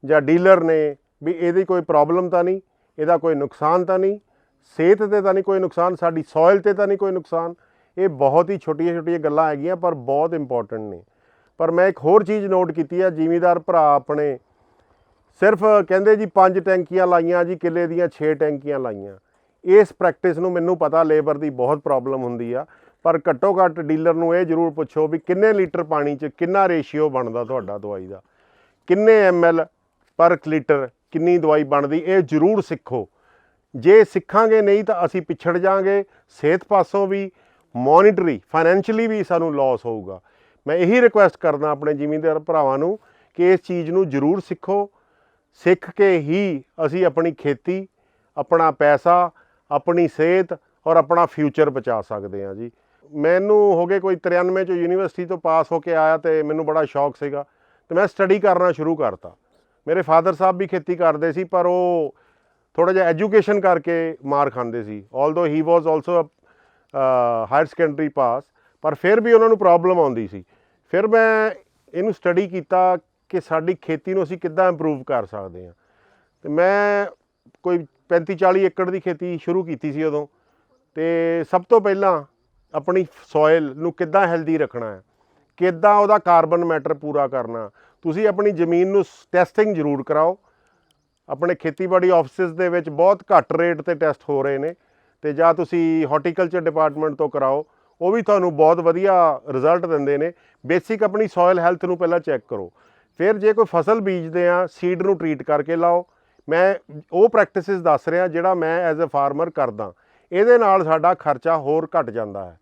ਜਾਂ ਡੀਲਰ ਨੇ, ਵੀ ਇਹਦੀ ਕੋਈ ਪ੍ਰੋਬਲਮ ਤਾਂ ਨਹੀਂ, ਇਹਦਾ ਕੋਈ ਨੁਕਸਾਨ ਤਾਂ ਨਹੀਂ, ਸਿਹਤ 'ਤੇ ਤਾਂ ਨਹੀਂ ਕੋਈ ਨੁਕਸਾਨ, ਸਾਡੀ ਸੋਇਲ 'ਤੇ ਤਾਂ ਨਹੀਂ ਕੋਈ ਨੁਕਸਾਨ। ਇਹ ਬਹੁਤ ਹੀ ਛੋਟੀਆਂ ਗੱਲਾਂ ਹੈਗੀਆਂ ਪਰ ਬਹੁਤ ਇੰਪੋਰਟੈਂਟ ਨੇ। ਪਰ ਮੈਂ ਇੱਕ ਹੋਰ ਚੀਜ਼ ਨੋਟ ਕੀਤੀ ਹੈ, ਜ਼ਿਮੀਂਦਾਰ ਭਰਾ ਆਪਣੇ ਸਿਰਫ ਕਹਿੰਦੇ ਜੀ 5 ਟੈਂਕੀਆਂ ਲਾਈਆਂ ਜੀ, ਕਿੱਲੇ ਦੀਆਂ 6 ਟੈਂਕੀਆਂ ਲਾਈਆਂ। ਇਸ ਪ੍ਰੈਕਟਿਸ ਨੂੰ ਮੈਨੂੰ ਪਤਾ ਲੇਬਰ ਦੀ ਬਹੁਤ ਪ੍ਰੋਬਲਮ ਹੁੰਦੀ ਆ, ਪਰ ਘੱਟੋ ਘੱਟ ਡੀਲਰ ਨੂੰ ਇਹ ਜ਼ਰੂਰ ਪੁੱਛੋ ਵੀ ਕਿੰਨੇ ਲੀਟਰ ਪਾਣੀ 'ਚ ਕਿੰਨਾ ਰੇਸ਼ੀਓ ਬਣਦਾ ਤੁਹਾਡਾ ਦਵਾਈ ਦਾ, ਕਿੰਨੇ ml ਪਰ ਲੀਟਰ ਕਿੰਨੀ ਦਵਾਈ ਬਣਦੀ, ਇਹ ਜ਼ਰੂਰ ਸਿੱਖੋ। ਜੇ ਸਿੱਖਾਂਗੇ ਨਹੀਂ ਤਾਂ ਅਸੀਂ ਪਿਛੜ ਜਾਵਾਂਗੇ, ਸਿਹਤ ਪਾਸੋਂ ਵੀ, ਮੋਨੀਟਰੀ ਫਾਈਨੈਂਸ਼ੀਅਲੀ ਵੀ ਸਾਨੂੰ ਲਾਸ ਹੋਊਗਾ। ਮੈਂ ਇਹੀ ਰਿਕੁਐਸਟ ਕਰਦਾ ਆਪਣੇ ਜ਼ਿਮੀਂਦਾਰ ਭਰਾਵਾਂ ਨੂੰ ਕਿ ਇਸ ਚੀਜ਼ ਨੂੰ ਜ਼ਰੂਰ ਸਿੱਖੋ। ਸਿੱਖ ਕੇ ਹੀ ਅਸੀਂ ਆਪਣੀ ਖੇਤੀ, ਆਪਣਾ ਪੈਸਾ, ਆਪਣੀ ਸਿਹਤ ਔਰ ਆਪਣਾ ਫਿਊਚਰ ਬਚਾ ਸਕਦੇ ਹਾਂ ਜੀ। ਮੈਨੂੰ ਹੋ ਗਏ ਕੋਈ 93 'ਚ ਯੂਨੀਵਰਸਿਟੀ ਤੋਂ ਪਾਸ ਹੋ ਕੇ ਆਇਆ ਅਤੇ ਮੈਨੂੰ ਬੜਾ ਸ਼ੌਕ ਸੀਗਾ ਅਤੇ ਮੈਂ ਸਟੱਡੀ ਕਰਨਾ ਸ਼ੁਰੂ ਕਰਤਾ। ਮੇਰੇ ਫਾਦਰ ਸਾਹਿਬ ਵੀ ਖੇਤੀ ਕਰਦੇ ਸੀ, ਪਰ ਉਹ ਥੋੜ੍ਹਾ ਜਿਹਾ ਐਜੂਕੇਸ਼ਨ ਕਰਕੇ ਮਾਰ ਖਾਂਦੇ ਸੀ, ਆਲਦੋ ਹੀ ਵਾਜ਼ ਆਲਸੋ ਹਾਇਰ ਸੈਕੰਡਰੀ ਪਾਸ, ਪਰ ਫਿਰ ਵੀ ਉਹਨਾਂ ਨੂੰ ਪ੍ਰੋਬਲਮ ਆਉਂਦੀ ਸੀ। ਫਿਰ ਮੈਂ ਇਹਨੂੰ ਸਟੱਡੀ ਕੀਤਾ ਕਿ ਸਾਡੀ ਖੇਤੀ ਨੂੰ ਅਸੀਂ ਕਿੱਦਾਂ ਇੰਪਰੂਵ ਕਰ ਸਕਦੇ ਹਾਂ, ਅਤੇ ਮੈਂ ਕੋਈ 35-40 ਏਕੜ ਦੀ ਖੇਤੀ ਸ਼ੁਰੂ ਕੀਤੀ ਸੀ ਉਦੋਂ। ਅਤੇ ਸਭ ਤੋਂ ਪਹਿਲਾਂ ਆਪਣੀ ਸੋਇਲ ਨੂੰ ਕਿੱਦਾਂ ਹੈਲਦੀ ਰੱਖਣਾ ਹੈ, ਕਿੱਦਾਂ ਉਹਦਾ ਕਾਰਬਨ ਮੈਟਰ ਪੂਰਾ ਕਰਨਾ। ਤੁਸੀਂ ਆਪਣੀ ਜ਼ਮੀਨ ਨੂੰ ਟੈਸਟਿੰਗ ਜ਼ਰੂਰ ਕਰਾਓ। ਆਪਣੇ ਖੇਤੀਬਾੜੀ ਆਫਿਸਿਸ ਦੇ ਵਿੱਚ ਬਹੁਤ ਘੱਟ ਰੇਟ 'ਤੇ ਟੈਸਟ ਹੋ ਰਹੇ ਨੇ, ਅਤੇ ਜਾਂ ਤੁਸੀਂ ਹਾਰਟੀਕਲਚਰ ਡਿਪਾਰਟਮੈਂਟ ਤੋਂ ਕਰਾਓ, ਉਹ ਵੀ ਤੁਹਾਨੂੰ ਬਹੁਤ ਵਧੀਆ ਰਿਜ਼ਲਟ ਦਿੰਦੇ ਨੇ। ਬੇਸਿਕ ਆਪਣੀ ਸੋਇਲ ਹੈਲਥ ਨੂੰ ਪਹਿਲਾਂ ਚੈੱਕ ਕਰੋ, ਫਿਰ ਜੇ ਕੋਈ ਫਸਲ ਬੀਜਦੇ ਆ ਸੀਡ ਨੂੰ ਟਰੀਟ ਕਰਕੇ ਲਾਓ। ਮੈਂ ਉਹ ਪ੍ਰੈਕਟਿਸਿਸ ਦੱਸ ਰਿਹਾ ਜਿਹੜਾ ਮੈਂ ਐਜ਼ ਅ ਫਾਰਮਰ ਕਰਦਾ। ਇਹਦੇ ਨਾਲ ਸਾਡਾ ਖਰਚਾ ਹੋਰ ਘਟ ਜਾਂਦਾ ਹੈ,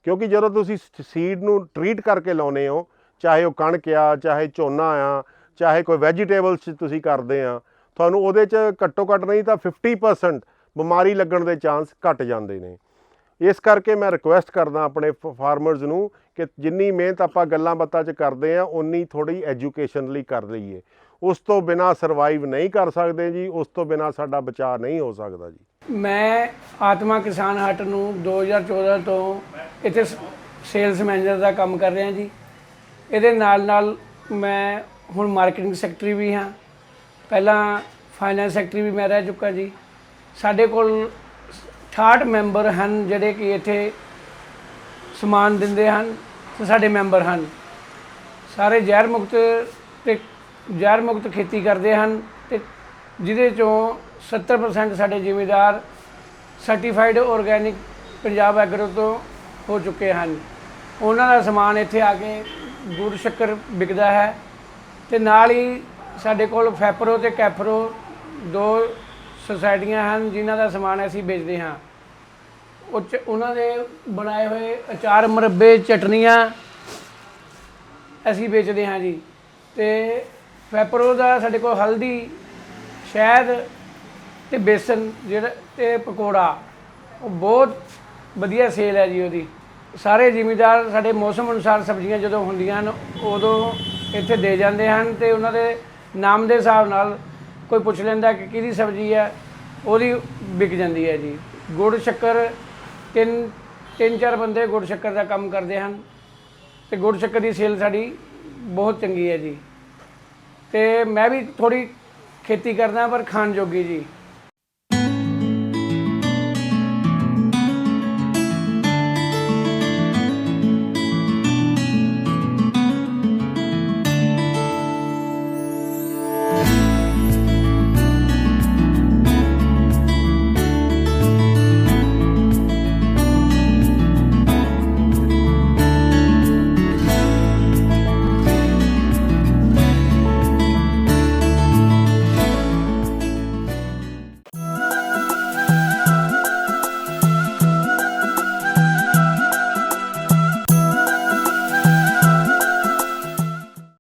ਕਿਉਂਕਿ ਜਦੋਂ ਤੁਸੀਂ ਸੀਡ ਨੂੰ ਟਰੀਟ ਕਰਕੇ ਲਾਉਂਦੇ ਹੋ, ਚਾਹੇ ਉਹ ਕਣਕ ਆ, ਚਾਹੇ ਝੋਨਾ ਆ, ਚਾਹੇ ਕੋਈ ਵੈਜੀਟੇਬਲਸ ਤੁਸੀਂ ਕਰਦੇ ਆ, ਤੁਹਾਨੂੰ ਉਹਦੇ 'ਚ ਘੱਟੋ ਘੱਟ ਨਹੀਂ ਤਾਂ 50% ਬਿਮਾਰੀ ਲੱਗਣ ਦੇ ਚਾਂਸ ਘਟ ਜਾਂਦੇ ਨੇ। ਇਸ ਕਰਕੇ ਮੈਂ ਰਿਕੁਐਸਟ ਕਰਦਾ ਆਪਣੇ ਫਾਰਮਰਸ ਨੂੰ ਕਿ ਜਿੰਨੀ ਮਿਹਨਤ ਆਪਾਂ ਗੱਲਾਂ ਬਾਤਾਂ 'ਚ ਕਰਦੇ ਆ ਉਨੀ ਥੋੜ੍ਹੀ ਐਜੂਕੇਸ਼ਨ ਲਈ ਕਰ ਲਈਏ। ਉਸ ਤੋਂ ਬਿਨਾਂ ਸਰਵਾਈਵ ਨਹੀਂ ਕਰ ਸਕਦੇ ਜੀ, ਉਸ ਤੋਂ ਬਿਨਾਂ ਸਾਡਾ ਬਚਾਅ ਨਹੀਂ ਹੋ ਸਕਦਾ ਜੀ। ਮੈਂ ਆਤਮਾ ਕਿਸਾਨ ਹੱਟ ਨੂੰ 2014 ਤੋਂ ਇੱਥੇ ਸੇਲਸ ਮੈਨੇਜਰ ਦਾ ਕੰਮ ਕਰ ਰਿਹਾ ਜੀ। ਇਹਦੇ ਨਾਲ ਨਾਲ ਮੈਂ ਹੁਣ ਮਾਰਕੀਟਿੰਗ ਸੈਕਟਰੀ ਵੀ ਹਾਂ, ਪਹਿਲਾਂ ਫਾਈਨੈਂਸ ਸੈਕਟਰੀ ਵੀ ਮੈਂ ਰਹਿ ਚੁੱਕਾ ਜੀ। ਸਾਡੇ ਕੋਲ 68 ਮੈਂਬਰ ਹਨ ਜਿਹੜੇ ਕਿ ਇੱਥੇ ਸਮਾਨ ਦਿੰਦੇ ਹਨ ਤੇ ਸਾਡੇ ਮੈਂਬਰ ਹਨ। ਸਾਰੇ ਜ਼ਹਿਰ ਮੁਕਤ ਖੇਤੀ ਕਰਦੇ ਹਨ ਤੇ ਜਿਹਦੇ ਚੋਂ 70% ਸਾਡੇ ਜ਼ਿਮੀਂਦਾਰ ਸਰਟੀਫਾਈਡ ਆਰਗੈਨਿਕ ਪੰਜਾਬ ਐਗਰੋ ਤੋਂ ਹੋ ਚੁੱਕੇ ਹਨ। ਉਹਨਾਂ ਦਾ ਸਮਾਨ ਇੱਥੇ ਆ ਕੇ ਗੁੜ ਸ਼ੱਕਰ ਵਿਕਦਾ ਹੈ ਤੇ ਨਾਲ ਹੀ ਸਾਡੇ ਕੋਲ ਫੈਪਰੋ ਤੇ ਕੈਫਰੋ 2 ਸੁਸਾਇਟੀਆਂ ਹਨ ਜਿਨ੍ਹਾਂ ਦਾ ਸਮਾਨ ਅਸੀਂ ਵੇਚਦੇ ਹਾਂ। ਉਹਨਾਂ ਦੇ ਬਣਾਏ ਹੋਏ ਅਚਾਰ, ਮੁਰੱਬੇ, ਚਟਨੀਆਂ ਅਸੀਂ ਵੇਚਦੇ ਹਾਂ ਜੀ। ਤੇ ਫੈਪਰੋ ਦਾ ਸਾਡੇ ਕੋਲ ਹਲਦੀ, ਸ਼ਹਿਦ ਤੇ ਬੇਸਨ ਜਿਹੜਾ ਤੇ ਪਕੌੜਾ ਉਹ ਬਹੁਤ ਵਧੀਆ ਸੇਲ ਹੈ ਜੀ ਉਹਦੀ। ਸਾਰੇ ਜ਼ਿਮੀਂਦਾਰ ਸਾਡੇ ਮੌਸਮ ਅਨੁਸਾਰ ਸਬਜ਼ੀਆਂ ਜਦੋਂ ਹੁੰਦੀਆਂ ਹਨ ਉਦੋਂ ਇੱਥੇ ਦੇ ਜਾਂਦੇ ਹਨ ਤੇ ਉਹਨਾਂ ਦੇ ਨਾਮ ਦੇ ਹਿਸਾਬ ਨਾਲ ਕੋਈ ਪੁੱਛ ਲੈਂਦਾ ਕਿ ਕਿਹਦੀ ਸਬਜ਼ੀ ਹੈ, ਉਹਦੀ ਵਿਕ ਜਾਂਦੀ ਹੈ ਜੀ। ਗੁੜ ਸ਼ੱਕਰ ਤਿੰਨ ਚਾਰ ਬੰਦੇ ਗੁੜ ਸ਼ੱਕਰ ਦਾ ਕੰਮ ਕਰਦੇ ਹਨ ਤੇ ਗੁੜ ਸ਼ੱਕਰ ਦੀ ਸੇਲ ਸਾਡੀ ਬਹੁਤ ਚੰਗੀ ਹੈ ਜੀ। ਤੇ ਮੈਂ ਵੀ ਥੋੜ੍ਹੀ ਖੇਤੀ ਕਰਦਾ ਪਰ ਖਾਣ ਜੋਗੀ ਜੀ।